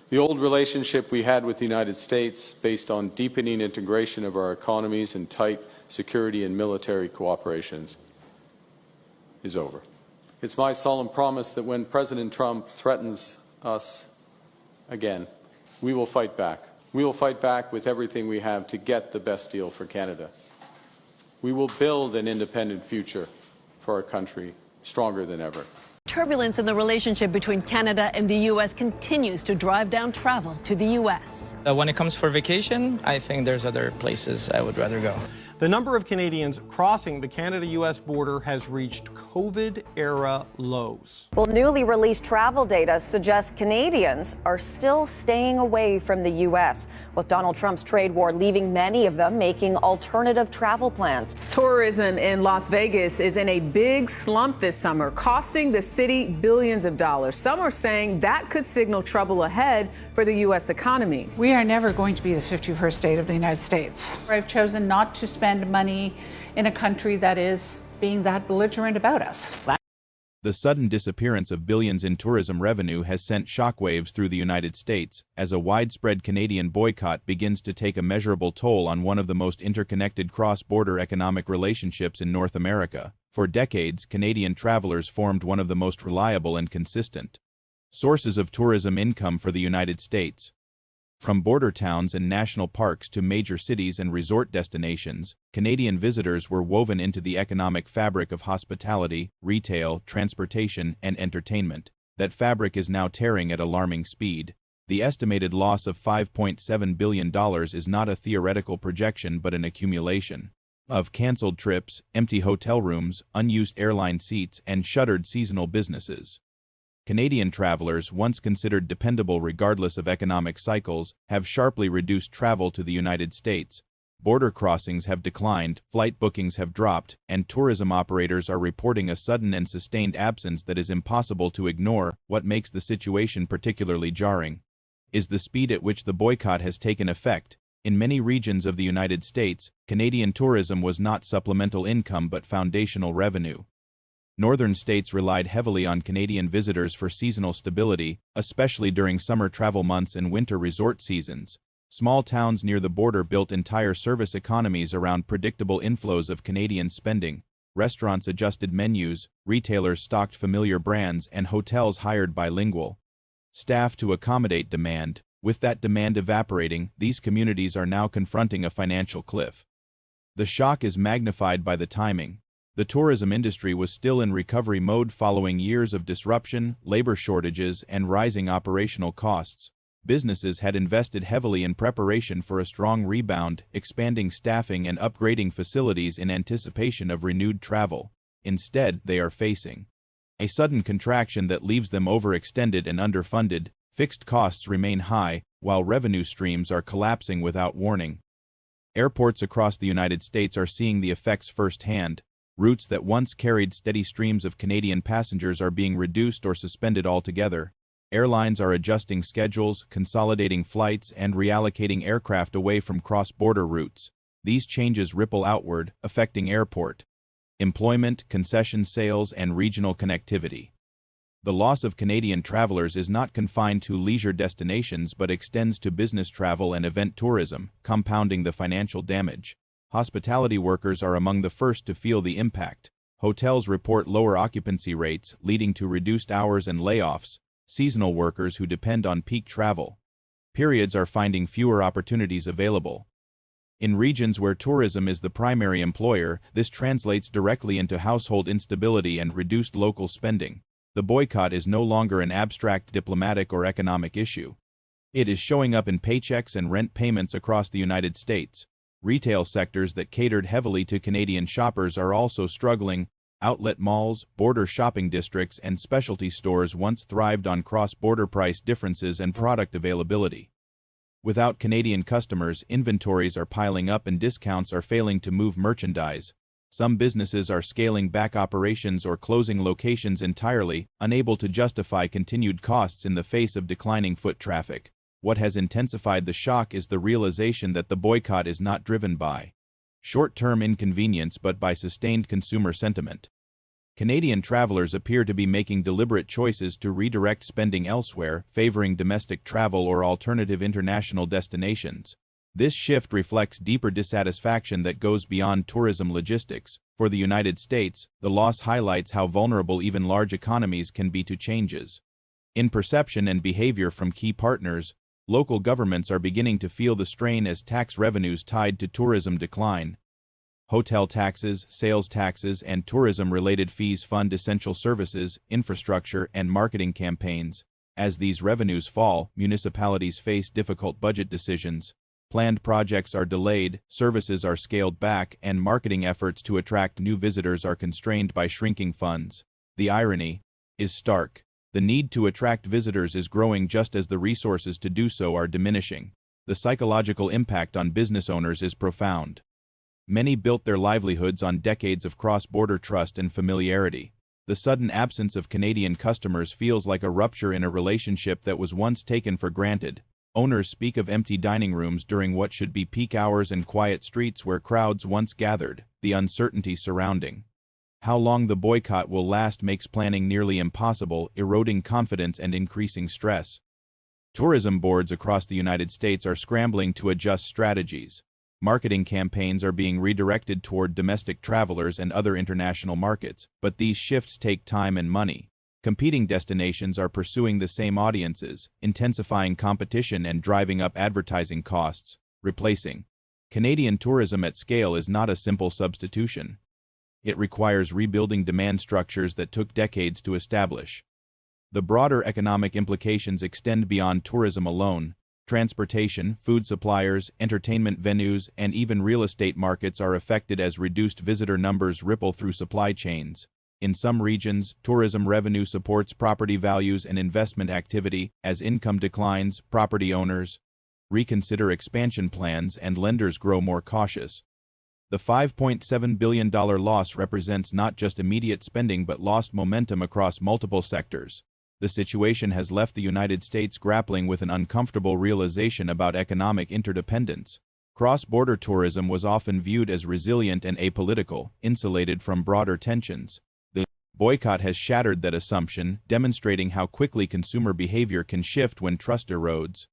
The old relationship we had with the United States, based on deepening integration of our economies and tight security and military cooperation, is over. It's my solemn promise that when President Trump threatens us again, we will fight back. We will fight back with everything we have to get the best deal for Canada. We will build an independent future for our country, stronger than ever. Turbulence in the relationship between Canada and the U.S. continues to drive down travel to the U.S. When it comes for vacation, I think there's other places I would rather go. The number of Canadians crossing the Canada-U.S. border has reached COVID-era lows. Well, newly released travel data suggests Canadians are still staying away from the U.S., with Donald Trump's trade war leaving many of them making alternative travel plans. Tourism in Las Vegas is in a big slump this summer, costing the city billions of dollars. Some are saying that could signal trouble ahead for the U.S. economy. We are never going to be the 51st state of the United States. I've chosen not to spend money in a country that is being that belligerent about us. The sudden disappearance of billions in tourism revenue has sent shockwaves through the United States as a widespread Canadian boycott begins to take a measurable toll on one of the most interconnected cross-border economic relationships in North America. For decades, Canadian travelers formed one of the most reliable and consistent sources of tourism income for the United States. From border towns and national parks to major cities and resort destinations, Canadian visitors were woven into the economic fabric of hospitality, retail, transportation, and entertainment. That fabric is now tearing at alarming speed. The estimated loss of $5.7 billion is not a theoretical projection but an accumulation of canceled trips, empty hotel rooms, unused airline seats, and shuttered seasonal businesses. Canadian travelers, once considered dependable regardless of economic cycles, have sharply reduced travel to the United States. Border crossings have declined, flight bookings have dropped, and tourism operators are reporting a sudden and sustained absence that is impossible to ignore. What makes the situation particularly jarring is the speed at which the boycott has taken effect. In many regions of the United States, Canadian tourism was not supplemental income but foundational revenue. Northern states relied heavily on Canadian visitors for seasonal stability, especially during summer travel months and winter resort seasons. Small towns near the border built entire service economies around predictable inflows of Canadian spending. Restaurants adjusted menus, retailers stocked familiar brands, and hotels hired bilingual staff to accommodate demand. With that demand evaporating, these communities are now confronting a financial cliff. The shock is magnified by the timing. The tourism industry was still in recovery mode following years of disruption, labor shortages, and rising operational costs. Businesses had invested heavily in preparation for a strong rebound, expanding staffing and upgrading facilities in anticipation of renewed travel. Instead, they are facing a sudden contraction that leaves them overextended and underfunded. Fixed costs remain high, while revenue streams are collapsing without warning. Airports across the United States are seeing the effects firsthand. Routes that once carried steady streams of Canadian passengers are being reduced or suspended altogether. Airlines are adjusting schedules, consolidating flights, and reallocating aircraft away from cross-border routes. These changes ripple outward, affecting airport employment, concession sales, and regional connectivity. The loss of Canadian travelers is not confined to leisure destinations but extends to business travel and event tourism, compounding the financial damage. Hospitality workers are among the first to feel the impact. Hotels report lower occupancy rates, leading to reduced hours and layoffs. Seasonal workers who depend on peak travel periods are finding fewer opportunities available. In regions where tourism is the primary employer, this translates directly into household instability and reduced local spending. The boycott is no longer an abstract diplomatic or economic issue. It is showing up in paychecks and rent payments across the United States. Retail sectors that catered heavily to Canadian shoppers are also struggling. Outlet malls, border shopping districts, and specialty stores once thrived on cross-border price differences and product availability. Without Canadian customers, inventories are piling up and discounts are failing to move merchandise. Some businesses are scaling back operations or closing locations entirely, unable to justify continued costs in the face of declining foot traffic. What has intensified the shock is the realization that the boycott is not driven by short-term inconvenience but by sustained consumer sentiment. Canadian travelers appear to be making deliberate choices to redirect spending elsewhere, favoring domestic travel or alternative international destinations. This shift reflects deeper dissatisfaction that goes beyond tourism logistics. For the United States, the loss highlights how vulnerable even large economies can be to changes. In perception and behavior from key partners, local governments are beginning to feel the strain as tax revenues tied to tourism decline. Hotel taxes, sales taxes, and tourism-related fees fund essential services, infrastructure, and marketing campaigns. As these revenues fall, municipalities face difficult budget decisions. Planned projects are delayed, services are scaled back, and marketing efforts to attract new visitors are constrained by shrinking funds. The irony is stark. The need to attract visitors is growing just as the resources to do so are diminishing. The psychological impact on business owners is profound. Many built their livelihoods on decades of cross-border trust and familiarity. The sudden absence of Canadian customers feels like a rupture in a relationship that was once taken for granted. Owners speak of empty dining rooms during what should be peak hours and quiet streets where crowds once gathered, the uncertainty surrounding how long the boycott will last makes planning nearly impossible, eroding confidence and increasing stress. Tourism boards across the United States are scrambling to adjust strategies. Marketing campaigns are being redirected toward domestic travelers and other international markets, but these shifts take time and money. Competing destinations are pursuing the same audiences, intensifying competition and driving up advertising costs. Replacing Canadian tourism at scale is not a simple substitution. It requires rebuilding demand structures that took decades to establish. The broader economic implications extend beyond tourism alone. Transportation, food suppliers, entertainment venues, and even real estate markets are affected as reduced visitor numbers ripple through supply chains. In some regions, tourism revenue supports property values and investment activity. As income declines, property owners reconsider expansion plans and lenders grow more cautious. The $5.7 billion loss represents not just immediate spending but lost momentum across multiple sectors. The situation has left the United States grappling with an uncomfortable realization about economic interdependence. Cross-border tourism was often viewed as resilient and apolitical, insulated from broader tensions. The boycott has shattered that assumption, demonstrating how quickly consumer behavior can shift when trust erodes.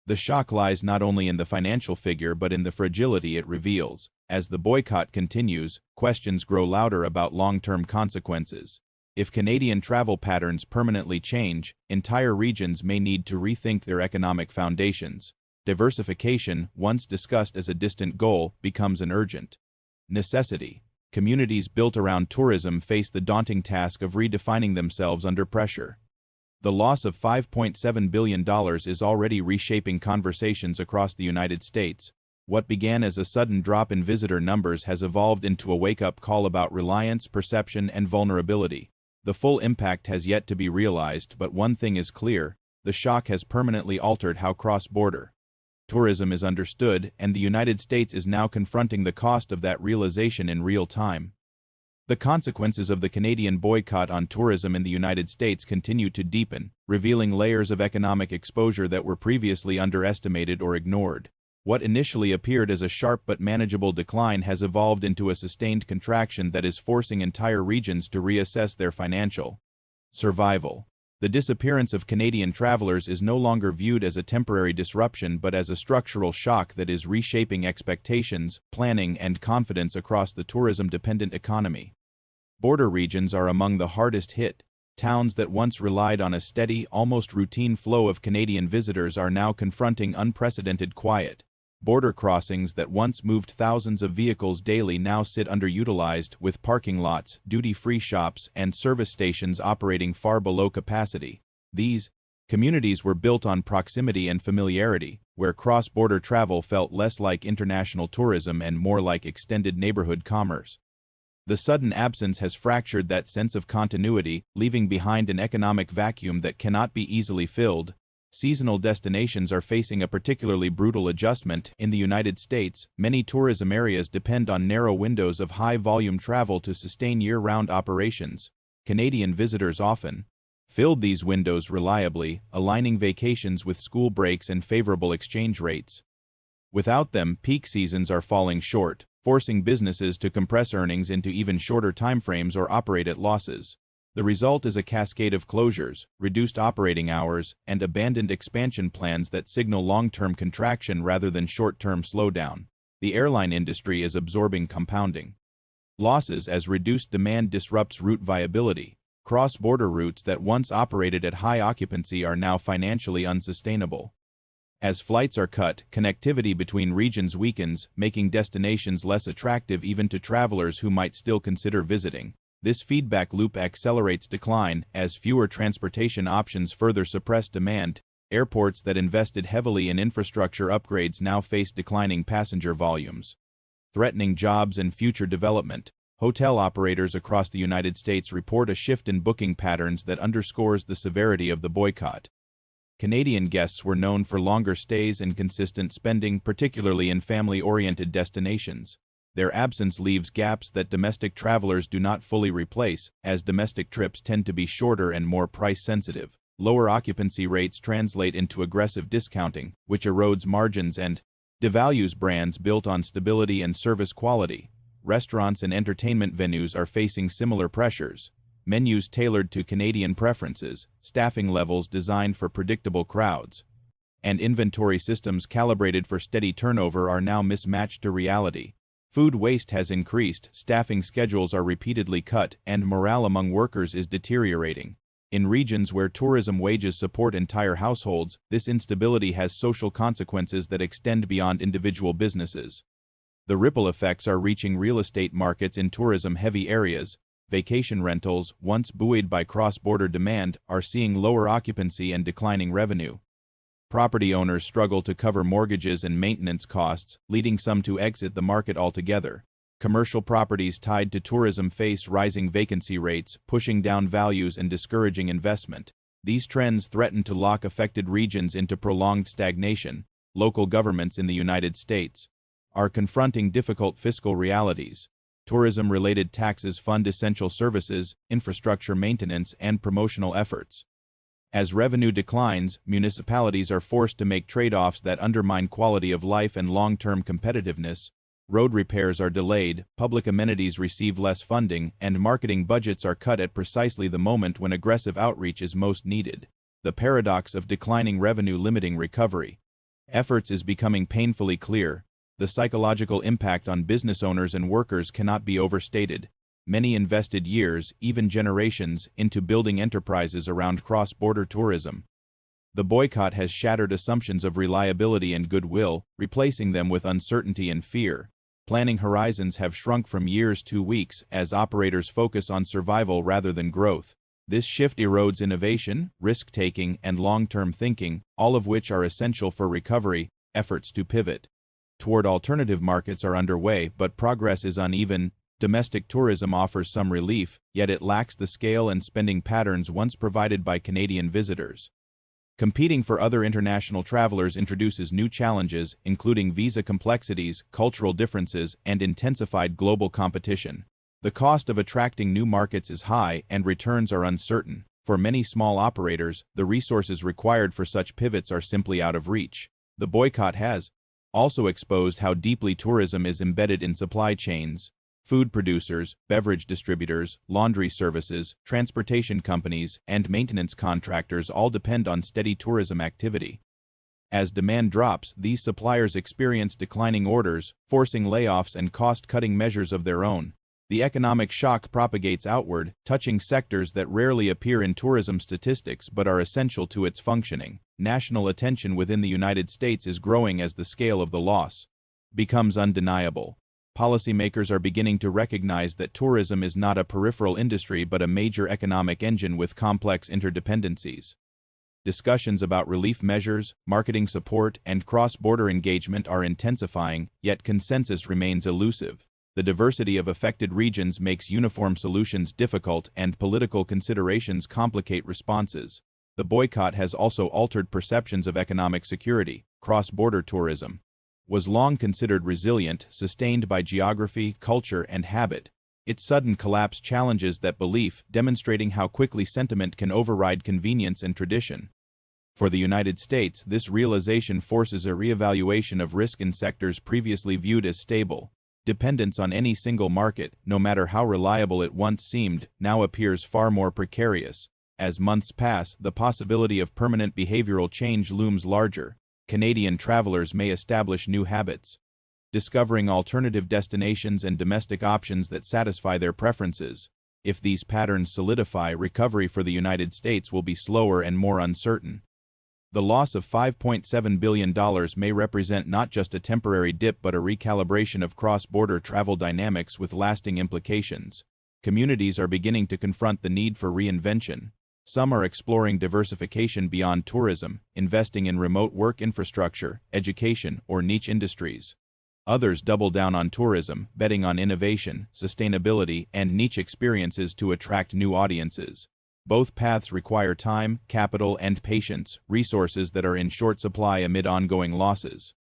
The shock lies not only in the financial figure but in the fragility it reveals. As the boycott continues, questions grow louder about long-term consequences. If Canadian travel patterns permanently change, entire regions may need to rethink their economic foundations. Diversification, once discussed as a distant goal, becomes an urgent necessity. Communities built around tourism face the daunting task of redefining themselves under pressure. The loss of $5.7 billion is already reshaping conversations across the United States. What began as a sudden drop in visitor numbers has evolved into a wake-up call about reliance, perception, and vulnerability. The full impact has yet to be realized, but one thing is clear: the shock has permanently altered how cross-border tourism is understood, and the United States is now confronting the cost of that realization in real time. The consequences of the Canadian boycott on tourism in the United States continue to deepen, revealing layers of economic exposure that were previously underestimated or ignored. What initially appeared as a sharp but manageable decline has evolved into a sustained contraction that is forcing entire regions to reassess their financial survival. The disappearance of Canadian travelers is no longer viewed as a temporary disruption but as a structural shock that is reshaping expectations, planning, and confidence across the tourism-dependent economy. Border regions are among the hardest hit. Towns that once relied on a steady, almost routine flow of Canadian visitors are now confronting unprecedented quiet. Border crossings that once moved thousands of vehicles daily now sit underutilized, with parking lots, duty-free shops, and service stations operating far below capacity. These communities were built on proximity and familiarity, where cross-border travel felt less like international tourism and more like extended neighborhood commerce. The sudden absence has fractured that sense of continuity, leaving behind an economic vacuum that cannot be easily filled. Seasonal destinations are facing a particularly brutal adjustment. In the United States, many tourism areas depend on narrow windows of high-volume travel to sustain year-round operations. Canadian visitors often filled these windows reliably, aligning vacations with school breaks and favorable exchange rates. Without them, peak seasons are falling short, forcing businesses to compress earnings into even shorter timeframes or operate at losses. The result is a cascade of closures, reduced operating hours, and abandoned expansion plans that signal long-term contraction rather than short-term slowdown. The airline industry is absorbing compounding losses as reduced demand disrupts route viability. Cross-border routes that once operated at high occupancy are now financially unsustainable. As flights are cut, connectivity between regions weakens, making destinations less attractive even to travelers who might still consider visiting. This feedback loop accelerates decline as fewer transportation options further suppress demand. Airports that invested heavily in infrastructure upgrades now face declining passenger volumes, threatening jobs and future development. Hotel operators across the United States report a shift in booking patterns that underscores the severity of the boycott. Canadian guests were known for longer stays and consistent spending, particularly in family-oriented destinations. Their absence leaves gaps that domestic travelers do not fully replace, as domestic trips tend to be shorter and more price-sensitive. Lower occupancy rates translate into aggressive discounting, which erodes margins and devalues brands built on stability and service quality. Restaurants and entertainment venues are facing similar pressures. Menus tailored to Canadian preferences, staffing levels designed for predictable crowds, and inventory systems calibrated for steady turnover are now mismatched to reality. Food waste has increased, staffing schedules are repeatedly cut, and morale among workers is deteriorating. In regions where tourism wages support entire households, this instability has social consequences that extend beyond individual businesses. The ripple effects are reaching real estate markets in tourism-heavy areas. Vacation rentals, once buoyed by cross-border demand, are seeing lower occupancy and declining revenue. Property owners struggle to cover mortgages and maintenance costs, leading some to exit the market altogether. Commercial properties tied to tourism face rising vacancy rates, pushing down values and discouraging investment. These trends threaten to lock affected regions into prolonged stagnation. Local governments in the United States are confronting difficult fiscal realities. Tourism-related taxes fund essential services, infrastructure maintenance, and promotional efforts. As revenue declines, municipalities are forced to make trade-offs that undermine quality of life and long-term competitiveness. Road repairs are delayed, public amenities receive less funding, and marketing budgets are cut at precisely the moment when aggressive outreach is most needed. The paradox of declining revenue limiting recovery efforts is becoming painfully clear. The psychological impact on business owners and workers cannot be overstated. Many invested years, even generations, into building enterprises around cross-border tourism. The boycott has shattered assumptions of reliability and goodwill, replacing them with uncertainty and fear. Planning horizons have shrunk from years to weeks as operators focus on survival rather than growth. This shift erodes innovation, risk-taking, and long-term thinking, all of which are essential for recovery. Efforts to pivot toward alternative markets are underway, but progress is uneven. Domestic tourism offers some relief, yet it lacks the scale and spending patterns once provided by Canadian visitors. Competing for other international travelers introduces new challenges, including visa complexities, cultural differences, and intensified global competition. The cost of attracting new markets is high, and returns are uncertain. For many small operators, the resources required for such pivots are simply out of reach. The boycott has also exposed how deeply tourism is embedded in supply chains. Food producers, beverage distributors, laundry services, transportation companies, and maintenance contractors all depend on steady tourism activity. As demand drops, these suppliers experience declining orders, forcing layoffs and cost-cutting measures of their own. The economic shock propagates outward, touching sectors that rarely appear in tourism statistics but are essential to its functioning. National attention within the United States is growing as the scale of the loss becomes undeniable. Policymakers are beginning to recognize that tourism is not a peripheral industry but a major economic engine with complex interdependencies. Discussions about relief measures, marketing support, and cross-border engagement are intensifying, yet consensus remains elusive. The diversity of affected regions makes uniform solutions difficult, and political considerations complicate responses. The boycott has also altered perceptions of economic security. Cross-border tourism was long considered resilient, sustained by geography, culture, and habit. Its sudden collapse challenges that belief, demonstrating how quickly sentiment can override convenience and tradition. For the United States, this realization forces a reevaluation of risk in sectors previously viewed as stable. Dependence on any single market, no matter how reliable it once seemed, now appears far more precarious. As months pass, the possibility of permanent behavioral change looms larger. Canadian travelers may establish new habits, discovering alternative destinations and domestic options that satisfy their preferences. If these patterns solidify, recovery for the United States will be slower and more uncertain. The loss of $5.7 billion may represent not just a temporary dip but a recalibration of cross-border travel dynamics with lasting implications. Communities are beginning to confront the need for reinvention. Some are exploring diversification beyond tourism, investing in remote work infrastructure, education, or niche industries. Others double down on tourism, betting on innovation, sustainability, and niche experiences to attract new audiences. Both paths require time, capital, and patience, resources that are in short supply amid ongoing losses.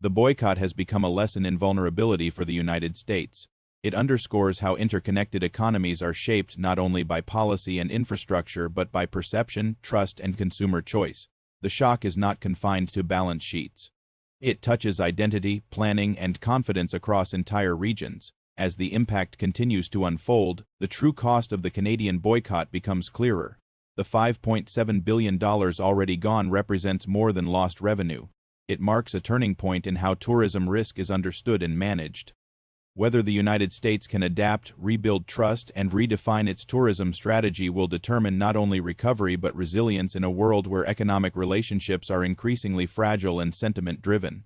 The boycott has become a lesson in vulnerability for the United States. It underscores how interconnected economies are shaped not only by policy and infrastructure but by perception, trust, and consumer choice. The shock is not confined to balance sheets. It touches identity, planning, and confidence across entire regions. As the impact continues to unfold, the true cost of the Canadian boycott becomes clearer. The $5.7 billion already gone represents more than lost revenue. It marks a turning point in how tourism risk is understood and managed. Whether the United States can adapt, rebuild trust, and redefine its tourism strategy will determine not only recovery but resilience in a world where economic relationships are increasingly fragile and sentiment-driven.